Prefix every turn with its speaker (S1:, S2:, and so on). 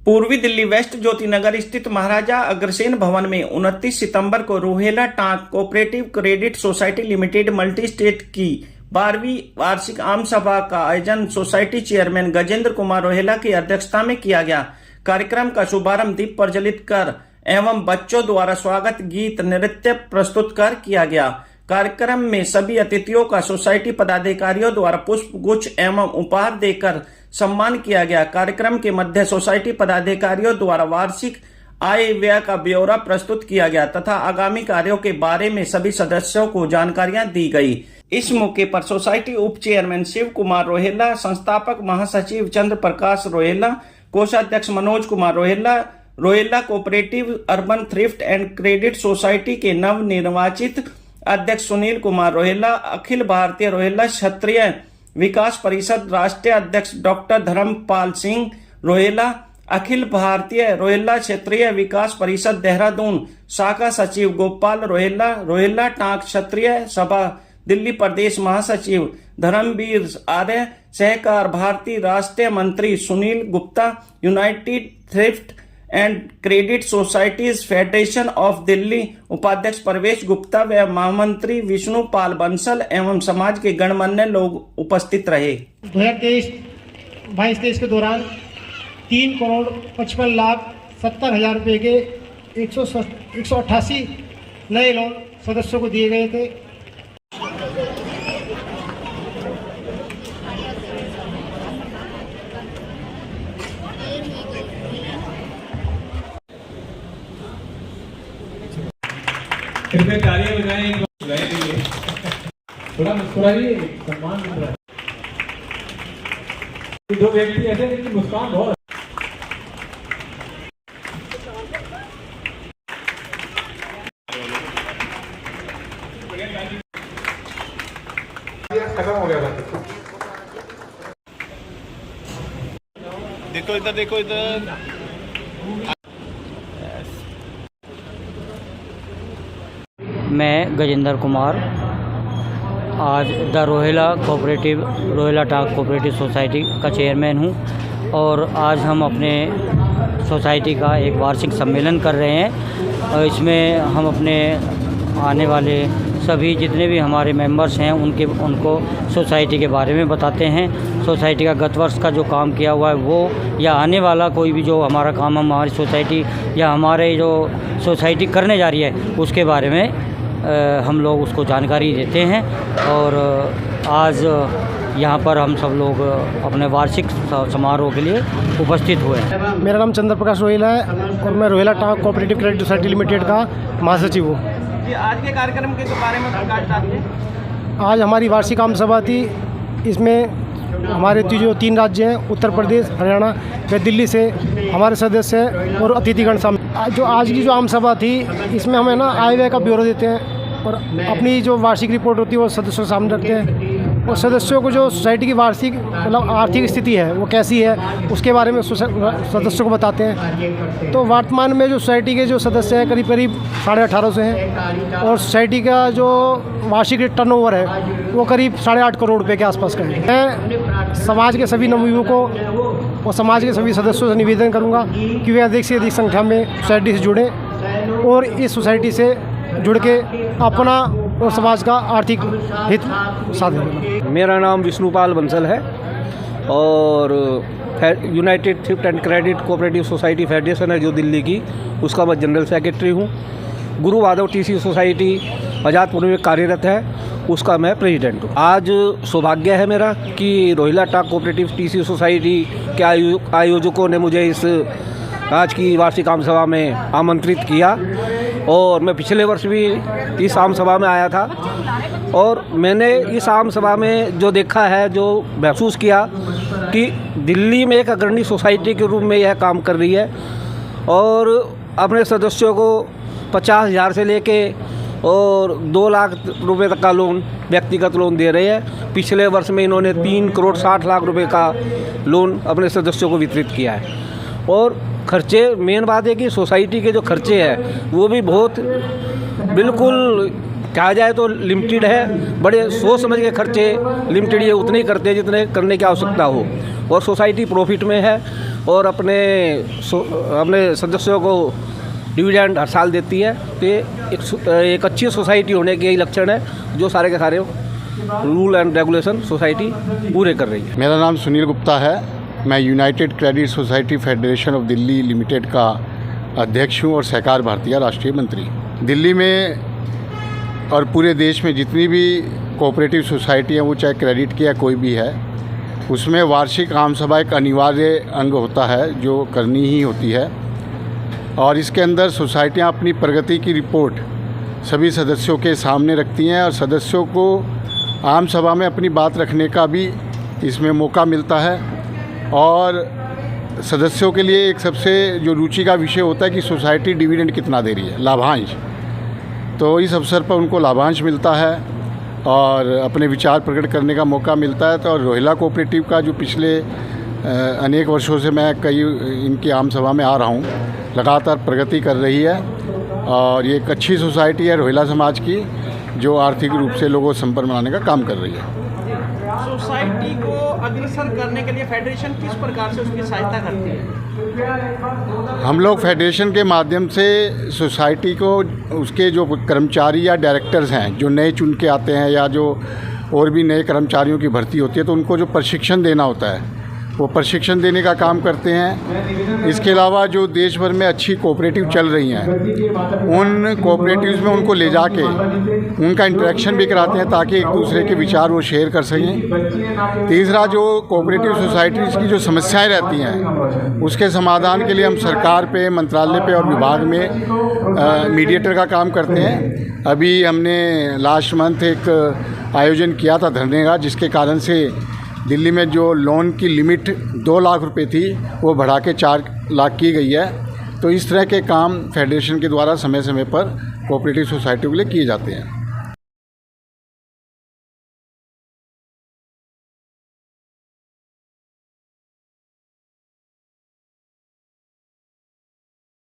S1: पूर्वी दिल्ली वेस्ट ज्योतिनगर स्थित महाराजा अग्रसेन भवन में 29 सितंबर को Rohela Tank cooperative credit society limited multi state की 12वीं वार्षिक आम सभा का आयोजन सोसाइटी चेयरमैन गजेंद्र कुमार रोहेला की अध्यक्षता में किया गया। कार्यक्रम का शुभारंभ दीप प्रज्वलित कर एवं बच्चों द्वारा स्वागत गीत नृत्य प्रस्तुत कर किया गया। कार्यक्रम में सभी अतिथियों का सोसाइटी पदाधिकारियों द्वारा पुष्प गुच्छ एवं उपहार देकर सम्मान किया गया। कार्यक्रम के मध्य सोसाइटी पदाधिकारियों द्वारा वार्षिक आय व्यय का ब्यौरा प्रस्तुत किया गया तथा आगामी कार्यों के बारे में सभी सदस्यों को जानकारियां दी गई। इस मौके पर सोसाइटी उप चेयरमैन शिव कुमार रोहेला, संस्थापक महासचिव चंद्र प्रकाश रोहेला, कोषाध्यक्ष Manoj Kumar Rohela, Rohela cooperative urban thrift and credit society के नव निर्वाचित अध्यक्ष सुनील कुमार रोहेला, अखिल भारतीय रोहेला क्षत्रिय विकास परिषद राष्ट्रीय अध्यक्ष डॉक्टर धर्मपाल सिंह रोहेला, अखिल भारतीय रोहेला क्षेत्रीय विकास परिषद देहरादून शाखा सचिव गोपाल रोहेला, रोहेला टांक क्षत्रिय सभा दिल्ली प्रदेश महासचिव धर्मवीर आर्य, सहकार भारती राष्ट्रीय मंत्री Sunil Gupta, United thrift and credit societies federation of Delhi उपाध्यक्ष प्रवेश गुप्ता व महामंत्री विष्णु पाल बंसल एवं समाज के गणमान्य लोग उपस्थित रहे।
S2: 2023 के दौरान 3,55,70,000 रुपए के 188 नए लोन सदस्यों को दिए गए थे।
S3: कृपया तालियां बजाएं के लिए। थोड़ा मुस्कुराइए, सम्मान मिल रहा है। दो व्यक्ति ऐसे जिनकी मुस्कान बहुत खत्म हो गया था। देखो इधर, देखो इधर।
S4: मैं गजेंद्र कुमार आज the Rohela Tank cooperative society का चेयरमैन हूं और आज हम अपने सोसाइटी का एक वार्षिक सम्मेलन कर रहे हैं और इसमें हम अपने आने वाले सभी जितने भी हमारे मेंबर्स हैं उनको सोसाइटी के बारे में बताते हैं। सोसाइटी का गत वर्ष का जो काम किया हुआ है वो या आने वाला कोई भी जो हमारा काम हमारी सोसाइटी या हमारे जो सोसाइटी करने जा रही है उसके बारे में हम लोग उसको जानकारी देते हैं। और आज यहाँ पर हम सब लोग अपने वार्षिक समारोह के लिए उपस्थित हुए हैं।
S2: मेरा नाम चंद्र प्रकाश रोहेला है और मैं Rohela Tank cooperative credit society limited का महासचिव हूँ।
S1: आज के कार्यक्रम के बारे में प्रकाश डालिए।
S2: आज हमारी वार्षिक आम सभा थी। इसमें हमारे जो 3 राज्य हैं उत्तर प्रदेश, हरियाणा व दिल्ली से हमारे सदस्य और अतिथिगण शामिल। जो आज की जो आम सभा थी इसमें हमें ना आय व्यय का ब्यौरा देते हैं और अपनी जो वार्षिक रिपोर्ट होती है वो सदस्यों के सामने रखते हैं और सदस्यों को जो सोसाइटी की वार्षिक मतलब आर्थिक स्थिति है वो कैसी है उसके बारे में सदस्यों को बताते हैं। तो वर्तमान में जो सोसाइटी के जो सदस्य हैं करीब 1850 हैं और सोसाइटी का जो वार्षिक टर्नओवर है वो करीब 8.5 करोड़ रुपए के आसपास का है। मैं समाज के सभी नवयुवकों और समाज के सभी सदस्यों से निवेदन करूँगा कि वे अधिक से अधिक संख्या में सोसाइटी से जुड़ें और इस सोसाइटी से जुड़ के अपना और समाज का आर्थिक हित साधें।
S5: मेरा नाम विष्णुपाल बंसल है और United thrift and credit cooperative society federation है जो दिल्ली की, उसका मैं जनरल सेक्रेटरी हूँ। गुरु वादव टीसी सोसाइटी आज़ादपुर में कार्यरत है, उसका मैं प्रेसिडेंट हूँ। आज सौभाग्य है मेरा कि Rohela Tank cooperative TC society के आयोजकों ने मुझे इस आज की वार्षिक आम सभा में आमंत्रित किया और मैं पिछले वर्ष भी इस आम सभा में आया था और मैंने इस आम सभा में जो देखा है, जो महसूस किया कि दिल्ली में एक अग्रणी सोसाइटी के रूप में यह काम कर रही है और अपने सदस्यों को 50,000 से लेके और 2 लाख रुपए तक का लोन, व्यक्तिगत लोन दे रहे हैं। पिछले वर्ष में इन्होंने 3,60,00,000 रुपए का लोन अपने सदस्यों को वितरित किया है और खर्चे, मेन बात है कि सोसाइटी के जो खर्चे हैं वो भी बहुत बिल्कुल कहा जाए तो लिमिटेड है, बड़े सोच समझ के खर्चे लिमिटेड ये उतने ही करते हैं जितने करने की आवश्यकता हो, और सोसाइटी प्रॉफिट में है और अपने सदस्यों को डिविडेंड हर साल देती है। तो एक अच्छी सोसाइटी होने के यही लक्षण है जो सारे के सारे रूल एंड रेगुलेशन सोसाइटी पूरे कर रही है।
S6: मेरा नाम सुनील गुप्ता है। मैं United credit society federation of Delhi limited का अध्यक्ष हूँ और सहकार भारतीय राष्ट्रीय मंत्री। दिल्ली में और पूरे देश में जितनी भी कोऑपरेटिव सोसाइटी हैं, वो चाहे क्रेडिट की या कोई भी है, उसमें वार्षिक आम सभा एक अनिवार्य अंग होता है जो करनी ही होती है। और इसके अंदर सोसाइटियाँ अपनी प्रगति की रिपोर्ट सभी सदस्यों के सामने रखती हैं और सदस्यों को आम सभा में अपनी बात रखने का भी इसमें मौका मिलता है। और सदस्यों के लिए एक सबसे जो रुचि का विषय होता है कि सोसाइटी डिविडेंड कितना दे रही है, लाभांश। तो इस अवसर पर उनको लाभांश मिलता है और अपने विचार प्रकट करने का मौका मिलता है। तो रोहिला कोऑपरेटिव का जो पिछले अनेक वर्षों से मैं कई इनकी आम सभा में आ रहा हूँ, लगातार प्रगति कर रही है और ये एक अच्छी सोसाइटी है रोहिला समाज की, जो आर्थिक रूप से लोगों को संपन्न बनाने का काम कर रही है।
S1: सोसाइटी को अग्रसर करने के लिए फेडरेशन किस प्रकार से उसकी सहायता करती है?
S6: हम लोग फेडरेशन के माध्यम से सोसाइटी को उसके जो कर्मचारी या डायरेक्टर्स हैं जो नए चुन के आते हैं या जो और भी नए कर्मचारियों की भर्ती होती है, तो उनको जो प्रशिक्षण देना होता है वो प्रशिक्षण देने का काम करते हैं। इसके अलावा जो देश भर में अच्छी कोऑपरेटिव चल रही हैं, उन कोऑपरेटिव्स में उनको ले जाके उनका इंटरेक्शन भी कराते हैं ताकि एक दूसरे के विचार वो शेयर कर सकें। तीसरा, जो कोऑपरेटिव सोसाइटीज़ की जो समस्याएं रहती हैं उसके समाधान के लिए हम सरकार पे, मंत्रालय पे और विभाग में मीडिएटर का काम करते हैं। अभी हमने लास्ट मंथ एक आयोजन किया था धरने का, जिसके कारण से दिल्ली में जो लोन की लिमिट 2 लाख रुपए थी वो बढ़ा के 4 लाख की गई है। तो इस तरह के काम फेडरेशन के द्वारा समय समय पर कोऑपरेटिव सोसाइटियों के लिए किए जाते हैं।